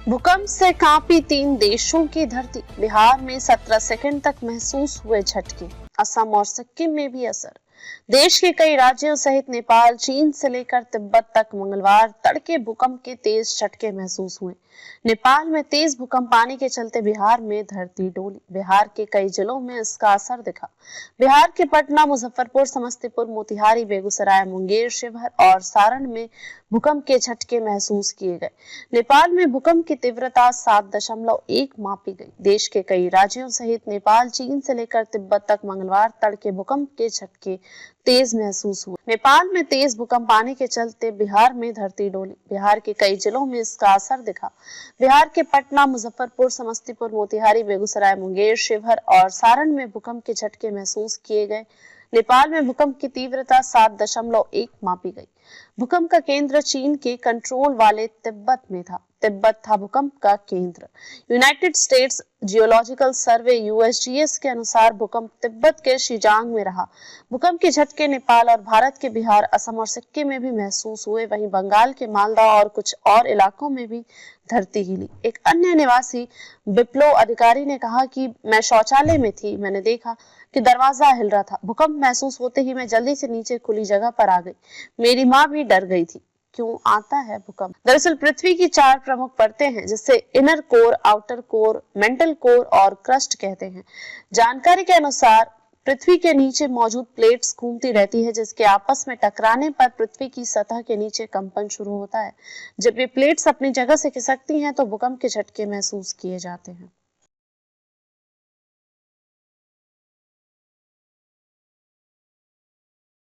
भूकंप से कांपी 3 देशों की धरती। बिहार में 17 सेकंड तक महसूस हुए झटके। असम और सिक्किम में भी असर। देश के कई राज्यों सहित नेपाल, चीन से लेकर तिब्बत तक मंगलवार तड़के भूकंप के तेज झटके महसूस हुए। नेपाल में तेज भूकंप आने के चलते बिहार में धरती डोली। बिहार के कई जिलों में इसका असर दिखा। बिहार के पटना, मुजफ्फरपुर, समस्तीपुर, मोतिहारी, बेगूसराय, मुंगेर, शिवहर और सारण में भूकंप के झटके महसूस किए गए। नेपाल में भूकंप की तीव्रता 7.1 मापी गई। देश के कई राज्यों सहित नेपाल, चीन से लेकर तिब्बत तक मंगलवार तड़के भूकंप के झटके तेज महसूस हुए। नेपाल में तेज भूकंप आने के चलते बिहार में धरती डोली। बिहार के कई जिलों में इसका असर दिखा। बिहार के पटना, मुजफ्फरपुर, समस्तीपुर, मोतिहारी, बेगूसराय, मुंगेर, शिवहर और सारण में भूकंप के झटके महसूस किए गए। नेपाल में भूकंप की तीव्रता 7.1 मापी गई। भूकंप का केंद्र चीन के कंट्रोल वाले तिब्बत में था। तिब्बत था भूकंप का केंद्र। यूनाइटेड स्टेट्स जियोलॉजिकल सर्वे यूएसजीएस के अनुसार भूकंप तिब्बत के शिजांग में रहा। भूकंप के झटके नेपाल और भारत के बिहार, असम और सिक्किम में भी महसूस हुए। वहीं बंगाल के मालदा और कुछ और इलाकों में भी धरती हिली। एक अन्य निवासी बिप्लो अधिकारी ने कहा कि मैं शौचालय में थी, मैंने देखा कि दरवाजा हिल रहा था। भूकंप महसूस होते ही मैं जल्दी से नीचे खुली जगह पर आ गई। मेरी माँ भी डर गई थी। क्यों आता है भूकंप? दरअसल पृथ्वी की 4 प्रमुख परतें हैं, जिसे inner core, outer core, mantle core और क्रस्ट कहते हैं। जानकारी के अनुसार पृथ्वी के नीचे मौजूद प्लेट्स घूमती रहती है, जिसके आपस में टकराने पर पृथ्वी की सतह के नीचे कंपन शुरू होता है। जब ये प्लेट्स अपनी जगह से खिसकती हैं तो भूकंप के झटके महसूस किए जाते हैं।